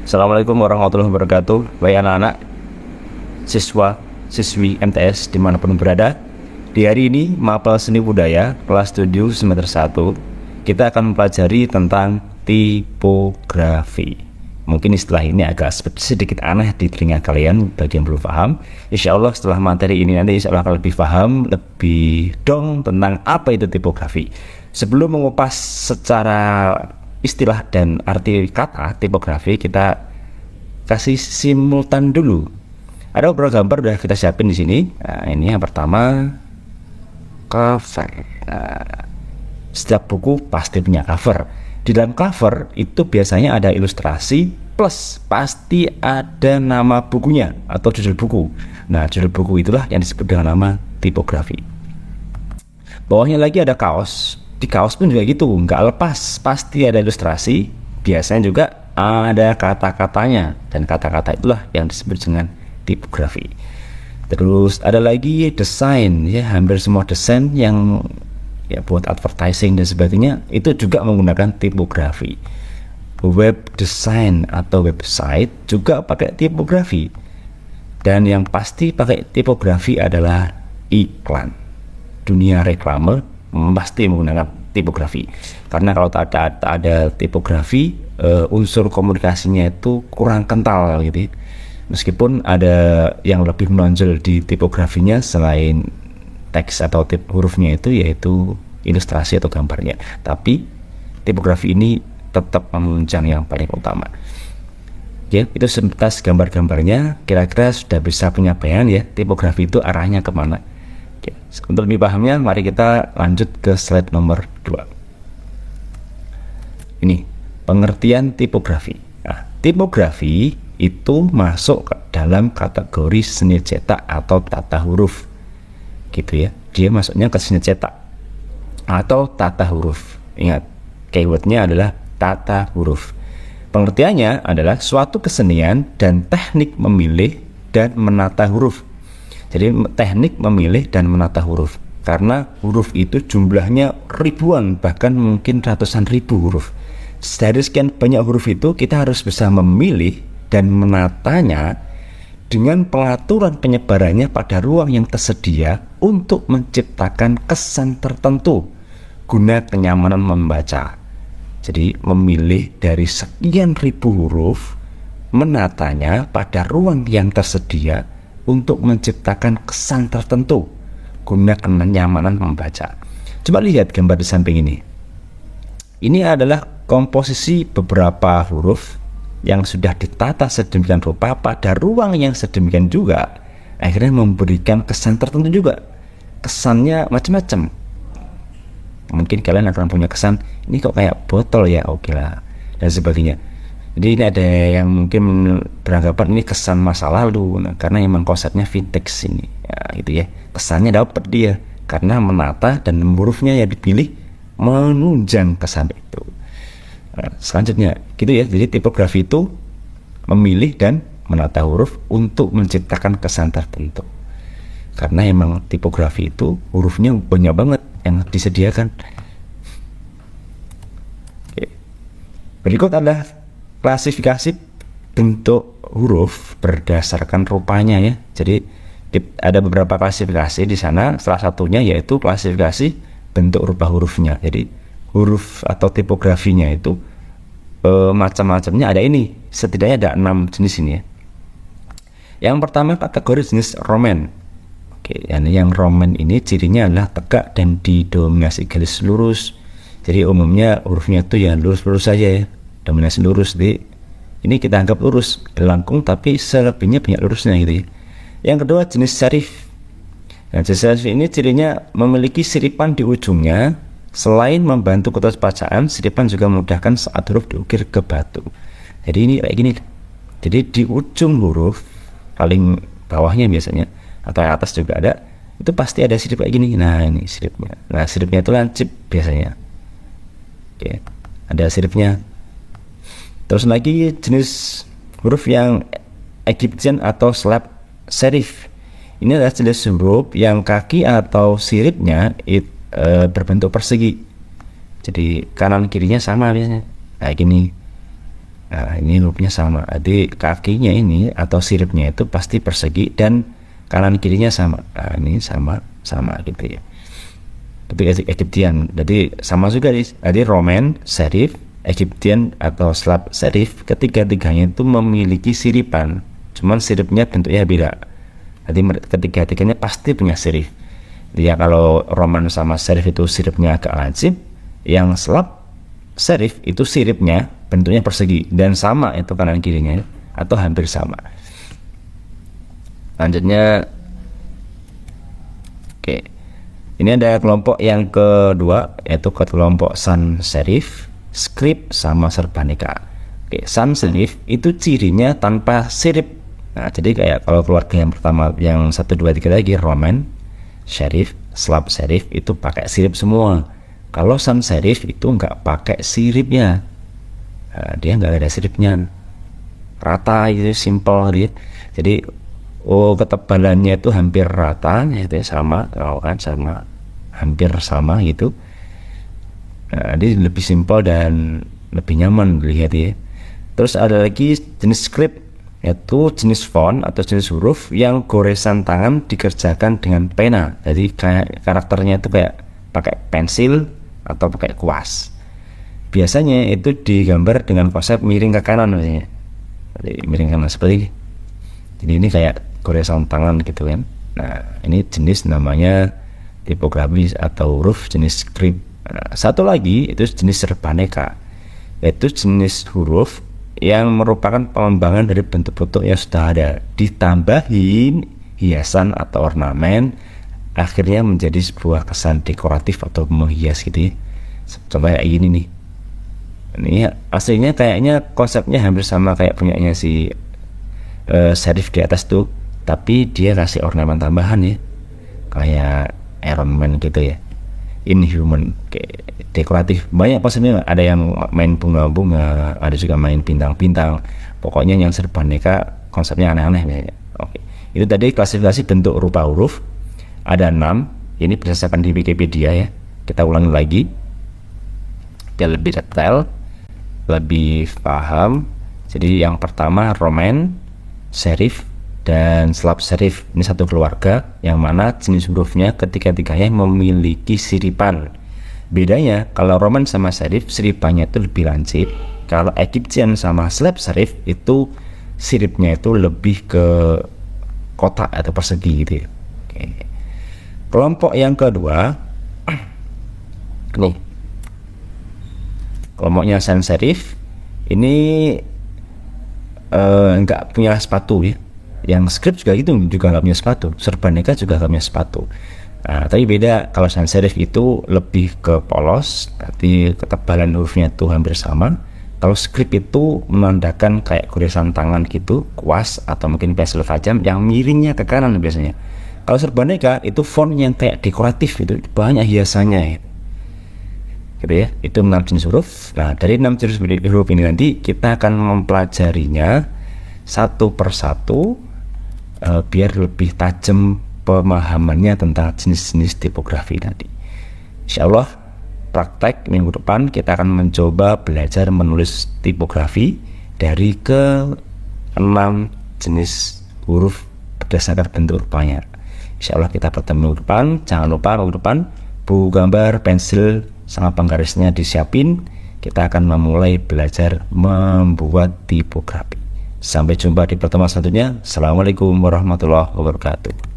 Assalamualaikum warahmatullahi wabarakatuh. Baik anak-anak, siswa, siswi MTS dimanapun berada. Di hari ini, Mapel Seni Budaya kelas 7 semester 1, kita akan mempelajari tentang tipografi. Mungkin istilah ini agak sedikit aneh di telinga kalian bagi yang belum paham. Insya Allah setelah materi ini nanti insya Allah akan lebih paham, lebih dong tentang apa itu tipografi. Sebelum mengupas secara istilah dan arti kata tipografi, kita kasih simultan dulu. Ada beberapa gambar udah kita siapin di sini. Nah, ini yang pertama cover. Nah, setiap buku pasti punya cover. Di dalam cover itu biasanya ada ilustrasi plus pasti ada nama bukunya atau judul buku. Nah, judul buku itulah yang disebut dengan nama tipografi. Bawahnya lagi ada kaos. Di kaos pun juga gitu, nggak lepas, pasti ada ilustrasi. Biasanya juga ada kata-katanya, dan kata-kata itulah yang disebut dengan tipografi. Terus ada lagi desain, ya, hampir semua desain yang ya buat advertising dan sebagainya itu juga menggunakan tipografi. Web design atau website juga pakai tipografi. Dan yang pasti pakai tipografi adalah iklan. Dunia reklame pasti menggunakan tipografi. Karena kalau tak ada tipografi, unsur komunikasinya itu kurang kental gitu. Meskipun ada yang lebih menonjol di tipografinya selain teks atau hurufnya itu, yaitu ilustrasi atau gambarnya, tapi tipografi ini tetap menunjang yang paling utama. Oke, itu sebatas gambar-gambarnya. Kira-kira sudah bisa punya bayangan ya tipografi itu arahnya kemana. Oke, untuk lebih pahamnya mari kita lanjut ke slide nomor 2. Ini pengertian tipografi. Nah, tipografi itu masuk ke dalam kategori seni cetak atau tata huruf gitu ya. Dia masuknya ke seni cetak atau tata huruf. Ingat, keywordnya adalah tata huruf. Pengertiannya adalah suatu kesenian dan teknik memilih dan menata huruf. Jadi teknik memilih dan menata huruf, karena huruf itu jumlahnya ribuan, bahkan mungkin ratusan ribu huruf. Dari sekian banyak huruf itu kita harus bisa memilih dan menatanya dengan pengaturan penyebarannya pada ruang yang tersedia untuk menciptakan kesan tertentu guna kenyamanan membaca. Jadi memilih dari sekian ribu huruf, menatanya pada ruang yang tersedia untuk menciptakan kesan tertentu guna kenyamanan membaca. Coba lihat gambar di samping ini. Ini adalah komposisi beberapa huruf yang sudah ditata sedemikian rupa pada ruang yang sedemikian juga, akhirnya memberikan kesan tertentu juga. Kesannya macam-macam. Mungkin kalian akan punya kesan, ini kok kayak botol ya, oke lah, dan sebagainya. Jadi ini ada yang mungkin beranggapan ini kesan masa lalu, karena memang konsepnya vintage ini, ya, gitu ya. Kesannya dapat dia karena menata dan hurufnya yang dipilih menunjang kesan itu. Nah, selanjutnya gitu ya. Jadi tipografi itu memilih dan menata huruf untuk menciptakan kesan tertentu. Karena emang tipografi itu hurufnya banyak banget yang disediakan. Oke. Berikut adalah klasifikasi bentuk huruf berdasarkan rupanya ya. Jadi ada beberapa klasifikasi di sana. Salah satunya yaitu klasifikasi bentuk rupa hurufnya. Jadi huruf atau tipografinya itu macam-macamnya ada ini. Setidaknya ada 6 jenis ini ya. Yang pertama kategori jenis Roman. Oke, yang Roman ini cirinya adalah tegak dan didominasi garis lurus. Jadi umumnya hurufnya itu ya lurus-lurus saja ya, dominasi lurus. Jadi ini kita anggap lurus, melengkung, tapi selebihnya banyak lurusnya gitu ya. Yang kedua jenis serif. Nah, jenis serif ini cirinya memiliki siripan di ujungnya. Selain membantu kualitas bacaan, siripan juga memudahkan saat huruf diukir ke batu. Jadi ini kayak gini. Jadi di ujung huruf paling bawahnya biasanya, atau yang atas juga ada, itu pasti ada sirip kayak gini. Nah, ini siripnya. Nah, siripnya itu lancip biasanya. Oke, ada siripnya. Terus lagi jenis huruf yang Egyptian atau slab serif. Ini adalah jenis huruf yang kaki atau siripnya berbentuk persegi. Jadi kanan kirinya sama biasanya. Kayak gini. Nah, ini hurufnya sama. Jadi kakinya ini atau siripnya itu pasti persegi dan kanan kirinya sama. Nah, ini sama gitu ya. Tapi Egyptian. Jadi sama juga nih. Jadi Roman serif, Egyptian atau Slav serif, ketiga-tiganya itu memiliki siripan. Cuman siripnya bentuknya beda. Jadi ketiga-tiganya pasti punya sirip. Ya kalau Roman sama serif itu siripnya agak lancip, yang Slav serif itu siripnya bentuknya persegi dan sama itu kanan kirinya atau hampir sama. Lanjutnya, oke, ini ada kelompok yang kedua yaitu kelompok sans serif, script sama serbaneka. Oke, sans serif itu cirinya tanpa sirip. Nah, jadi kayak kalau keluarga yang pertama yang 1, 2, 3 lagi Roman serif, Slav serif itu pakai sirip semua. Kalau sans serif itu nggak pakai siripnya. Nah, dia nggak ada siripnya, rata itu simple dia. Jadi ketebalannya itu hampir rata, itu sama, kan sama, hampir sama gitu. Nah, dia lebih simple dan lebih nyaman dilihat ya. Terus ada lagi jenis script, yaitu jenis font atau jenis huruf yang goresan tangan dikerjakan dengan pena. Jadi kayak karakternya itu kayak pakai pensil atau pakai kuas. Biasanya itu digambar dengan konsep miring ke kanan, misalnya. Jadi miring ke kanan seperti ini. Jadi ini kayak goresan tangan gitu kan. Nah, ini jenis namanya tipografi atau huruf jenis script. Nah, satu lagi itu jenis serbaneka, yaitu jenis huruf yang merupakan pengembangan dari bentuk-bentuk yang sudah ada, ditambahin hiasan atau ornamen, akhirnya menjadi sebuah kesan dekoratif atau menghias gitu ya. Coba kayak gini nih. Ini aslinya kayaknya konsepnya hampir sama kayak punyanya si serif di atas tuh, tapi dia kasih ornamen tambahan ya, kayak Iron Man gitu ya, Inhuman, kayak dekoratif. Banyak konsepnya, ada yang main bunga-bunga, ada juga main bintang-bintang. Pokoknya yang serbaneka konsepnya aneh-aneh. Oke, itu tadi klasifikasi bentuk rupa huruf. Ada 6, ini berdasarkan di Wikipedia ya. Kita ulangi lagi biar lebih detail, lebih paham. Jadi yang pertama Roman serif dan Slav serif, ini satu keluarga yang mana jenis hurufnya ketiga-tiganya memiliki siripan. Bedanya kalau Roman sama serif, siripannya itu lebih lancip. Kalau Egyptian sama Slav serif itu siripnya itu lebih ke kotak atau persegi gitu ya. Oke. Kelompok yang kedua nih, kelompoknya sans serif ini nggak punya sepatu ya. Yang script juga gitu, juga nggak punya sepatu. Serbaneka juga nggak punya sepatu. Nah, tapi beda, kalau sans serif itu lebih ke polos, berarti ketebalan hurufnya itu hampir sama. Kalau script itu menandakan kayak goresan tangan gitu, kuas atau mungkin pensil tajam yang miringnya ke kanan biasanya. Kalau serbaneka itu font yang kayak dekoratif gitu, banyak hiasannya gitu ya. Itu 6 jenis huruf. Nah, dari 6 jenis huruf ini nanti kita akan mempelajarinya satu persatu biar lebih tajam pemahamannya tentang jenis-jenis tipografi nanti. Insya Allah praktek minggu depan kita akan mencoba belajar menulis tipografi dari ke 6 jenis huruf berdasarkan bentuk rupanya. Insya Allah kita bertemu minggu depan. Jangan lupa minggu depan buku gambar, pensil sama penggarisnya disiapin. Kita akan memulai belajar membuat tipografi. Sampai jumpa di pertemuan selanjutnya. Assalamualaikum warahmatullahi wabarakatuh.